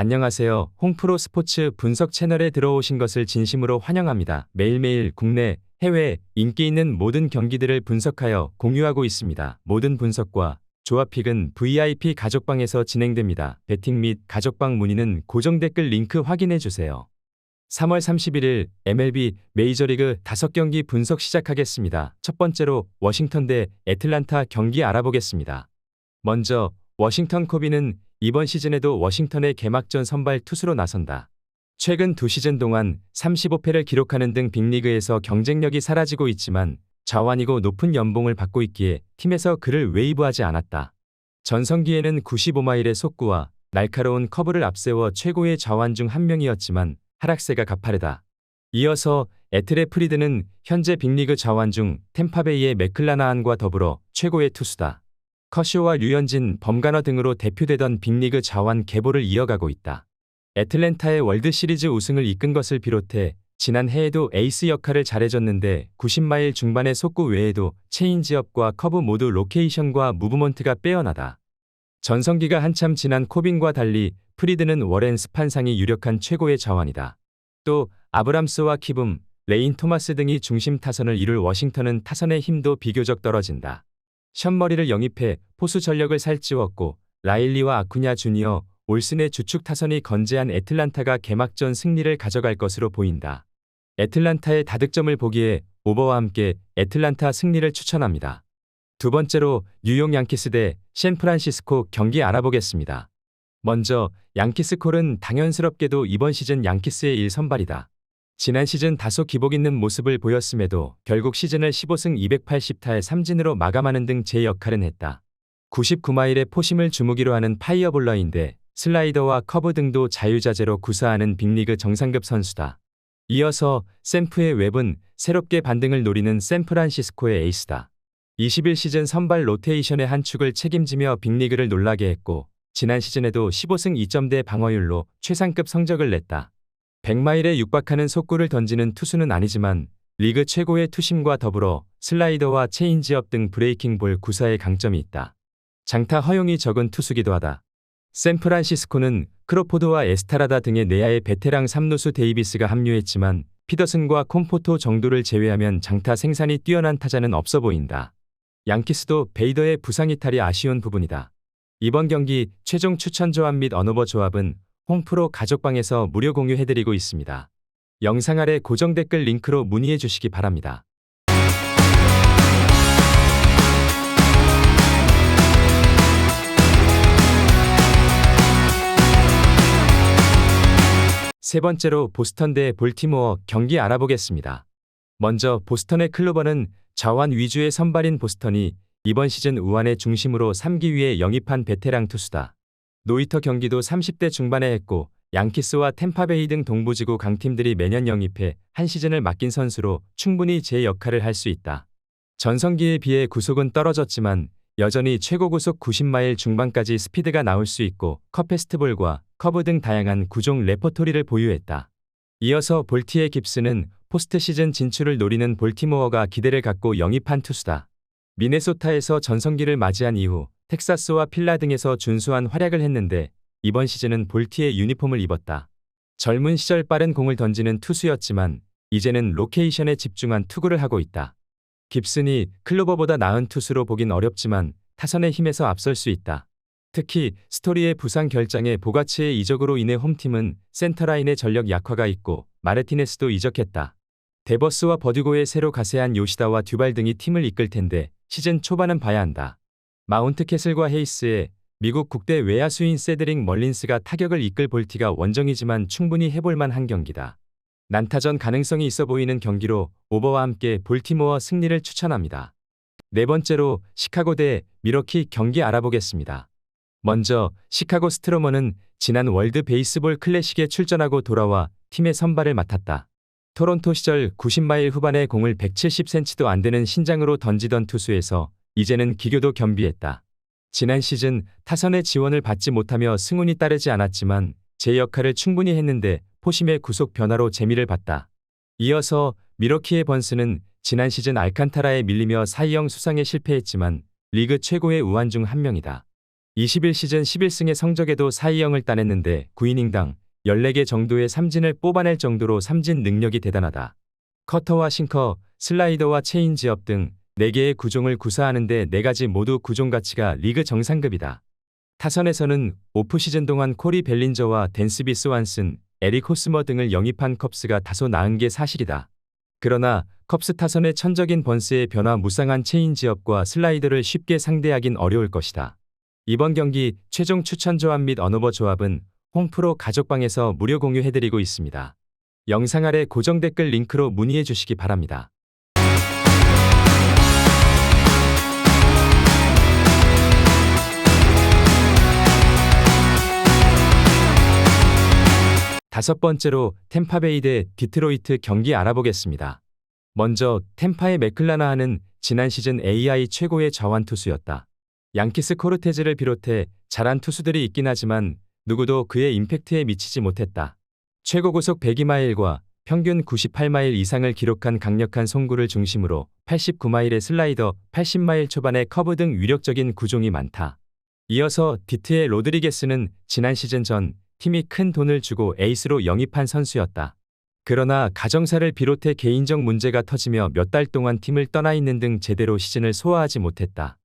안녕하세요. 홍프로 스포츠 분석 채널에 들어오신 것을 진심으로 환영합니다. 매일매일 국내, 해외 인기 있는 모든 경기들을 분석하여 공유하고 있습니다. 모든 분석과 조합픽은 VIP 가족방에서 진행됩니다. 배팅 및 가족방 문의는 고정 댓글 링크 확인해 주세요. 3월 31일 MLB 메이저리그 5경기 분석 시작하겠습니다. 첫 번째로 워싱턴 대 애틀란타 경기 알아보겠습니다. 먼저 워싱턴 코비는 이번 시즌에도 워싱턴의 개막전 선발 투수로 나선다. 최근 2시즌 동안 35패를 기록하는 등 빅리그에서 경쟁력이 사라지고 있지만 자완이고 높은 연봉을 받고 있기에 팀에서 그를 웨이브하지 않았다. 전성기에는 95마일의 속구와 날카로운 커브를 앞세워 최고의 자완 중 한 명이었지만 하락세가 가파르다. 이어서 애틀의 프리드는 현재 빅리그 자완 중 템파베이의 맥클라나한과 더불어 최고의 투수다. 커쇼와 류현진, 범가너 등으로 대표되던 빅리그 자완 계보를 이어가고 있다. 애틀랜타의 월드시리즈 우승을 이끈 것을 비롯해 지난 해에도 에이스 역할을 잘해줬는데 90마일 중반의 속구 외에도 체인지업과 커브 모두 로케이션과 무브먼트가 빼어나다. 전성기가 한참 지난 코빈과 달리 프리드는 워렌 스판상이 유력한 최고의 자완이다. 또 아브람스와 키붐, 레인 토마스 등이 중심 타선을 이룰 워싱턴은 타선의 힘도 비교적 떨어진다. 션머리를 영입해 포수 전력을 살찌웠고 라일리와 아쿠냐 주니어, 올슨의 주축 타선이 건재한 애틀란타가 개막전 승리를 가져갈 것으로 보인다. 애틀란타의 다득점을 보기에 오버와 함께 애틀란타 승리를 추천합니다. 두 번째로 뉴욕 양키스 대 샌프란시스코 경기 알아보겠습니다. 먼저 양키스 콜은 당연스럽게도 이번 시즌 양키스의 1선발이다. 지난 시즌 다소 기복 있는 모습을 보였음에도 결국 시즌을 15승 280타의 3진으로 마감하는 등 제 역할은 했다. 99마일의 포심을 주무기로 하는 파이어볼러인데 슬라이더와 커브 등도 자유자재로 구사하는 빅리그 정상급 선수다. 이어서 샘프의 웹은 새롭게 반등을 노리는 샌프란시스코의 에이스다. 21시즌 선발 로테이션의 한 축을 책임지며 빅리그를 놀라게 했고 지난 시즌에도 15승 2점대 방어율로 최상급 성적을 냈다. 100마일에 육박하는 속구를 던지는 투수는 아니지만 리그 최고의 투심과 더불어 슬라이더와 체인지업 등 브레이킹 볼 구사의 강점이 있다. 장타 허용이 적은 투수기도 하다. 샌프란시스코는 크로포드와 에스타라다 등의 내야의 베테랑 3루수 데이비스가 합류했지만 피더슨과 콤포토 정도를 제외하면 장타 생산이 뛰어난 타자는 없어 보인다. 양키스도 베이더의 부상 이탈이 아쉬운 부분이다. 이번 경기 최종 추천 조합 및 언오버 조합은 홍프로 가족방에서 무료 공유해드리고 있습니다. 영상 아래 고정 댓글 링크로 문의해 주시기 바랍니다. 세 번째로 보스턴 대 볼티모어 경기 알아보겠습니다. 먼저 보스턴의 클로버는 자완 위주의 선발인 보스턴이 이번 시즌 우완의 중심으로 3기 위에 영입한 베테랑 투수다. 노히터 경기도 30대 중반에 했고 양키스와 템파베이 등 동부지구 강팀들이 매년 영입해 한 시즌을 맡긴 선수로 충분히 제 역할을 할 수 있다. 전성기에 비해 구속은 떨어졌지만 여전히 최고 구속 90마일 중반까지 스피드가 나올 수 있고 컵페스트볼과 커브 등 다양한 구종 레퍼토리를 보유했다. 이어서 볼티의 깁스는 포스트 시즌 진출을 노리는 볼티모어가 기대를 갖고 영입한 투수다. 미네소타에서 전성기를 맞이한 이후 텍사스와 필라 등에서 준수한 활약을 했는데 이번 시즌은 볼티의 유니폼을 입었다. 젊은 시절 빠른 공을 던지는 투수였지만 이제는 로케이션에 집중한 투구를 하고 있다. 깁슨이 클로버보다 나은 투수로 보긴 어렵지만 타선의 힘에서 앞설 수 있다. 특히 스토리의 부상 결장에 보가츠의 이적으로 인해 홈팀은 센터라인의 전력 약화가 있고 마르티네스도 이적했다. 데버스와 버듀고의 새로 가세한 요시다와 듀발 등이 팀을 이끌 텐데 시즌 초반은 봐야 한다. 마운트 캐슬과 헤이스의 미국 국대 외야수인 세드릭 멀린스가 타격을 이끌 볼티가 원정이지만 충분히 해볼만 한 경기다. 난타전 가능성이 있어 보이는 경기로 오버와 함께 볼티모어 승리를 추천합니다. 네 번째로 시카고 대 미러키 경기 알아보겠습니다. 먼저 시카고 스트로머는 지난 월드 베이스볼 클래식에 출전하고 돌아와 팀의 선발을 맡았다. 토론토 시절 90마일 후반에 공을 170cm도 안 되는 신장으로 던지던 투수에서 이제는 기교도 겸비했다. 지난 시즌 타선의 지원을 받지 못하며 승운이 따르지 않았지만 제 역할을 충분히 했는데 포심의 구속 변화로 재미를 봤다. 이어서 미러키의 번스는 지난 시즌 알칸타라에 밀리며 사이영 수상에 실패했지만 리그 최고의 우완 중 한 명이다. 21시즌 11승의 성적에도 4-2-0을 따냈는데 9이닝당 14개 정도의 삼진을 뽑아낼 정도로 삼진 능력이 대단하다. 커터와 싱커, 슬라이더와 체인지업 등 4개의 구종을 구사하는데 4가지 모두 구종 가치가 리그 정상급이다. 타선에서는 오프시즌 동안 코리 벨린저와 댄스비 스완슨, 에릭 호스머 등을 영입한 컵스가 다소 나은 게 사실이다. 그러나 컵스 타선의 천적인 번스의 변화 무쌍한 체인지업과 슬라이더를 쉽게 상대하긴 어려울 것이다. 이번 경기 최종 추천 조합 및 언어버 조합은 홈프로 가족방에서 무료 공유해드리고 있습니다. 영상 아래 고정 댓글 링크로 문의해 주시기 바랍니다. 다섯 번째로 템파베이 대 디트로이트 경기 알아보겠습니다. 먼저 템파의 맥클라나한은 지난 시즌 AI 최고의 좌완 투수였다. 양키스 코르테즈를 비롯해 잘한 투수들이 있긴 하지만 누구도 그의 임팩트에 미치지 못했다. 최고 구속 102마일과 평균 98마일 이상을 기록한 강력한 송구를 중심으로 89마일의 슬라이더, 80마일 초반의 커브 등 위력적인 구종이 많다. 이어서 디트의 로드리게스는 지난 시즌 전 팀이 큰 돈을 주고 에이스로 영입한 선수였다. 그러나 가정사를 비롯해 개인적 문제가 터지며 몇 달 동안 팀을 떠나 있는 등 제대로 시즌을 소화하지 못했다.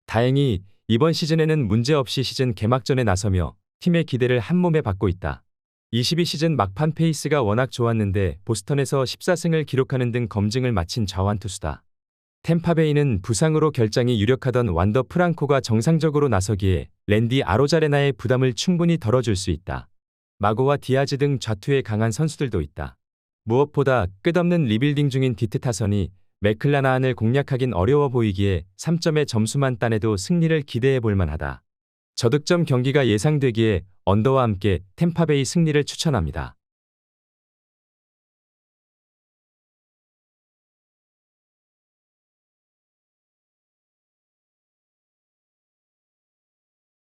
다행히 이번 시즌에는 문제없이 시즌 개막전에 나서며 팀의 기대를 한몸에 받고 있다. 22시즌 막판 페이스가 워낙 좋았는데 보스턴에서 14승을 기록하는 등 검증을 마친 좌완 투수다. 템파베이는 부상으로 결장이 유력하던 완더 프랑코가 정상적으로 나서기에 랜디 아로자레나의 부담을 충분히 덜어줄 수 있다. 마고와 디아즈 등 좌투에 강한 선수들도 있다. 무엇보다 끝없는 리빌딩 중인 디트 타선이 맥클라나한을 공략하긴 어려워 보이기에 3점의 점수만 따내도 승리를 기대해 볼 만하다. 저득점 경기가 예상되기에 언더와 함께 템파베이 승리를 추천합니다.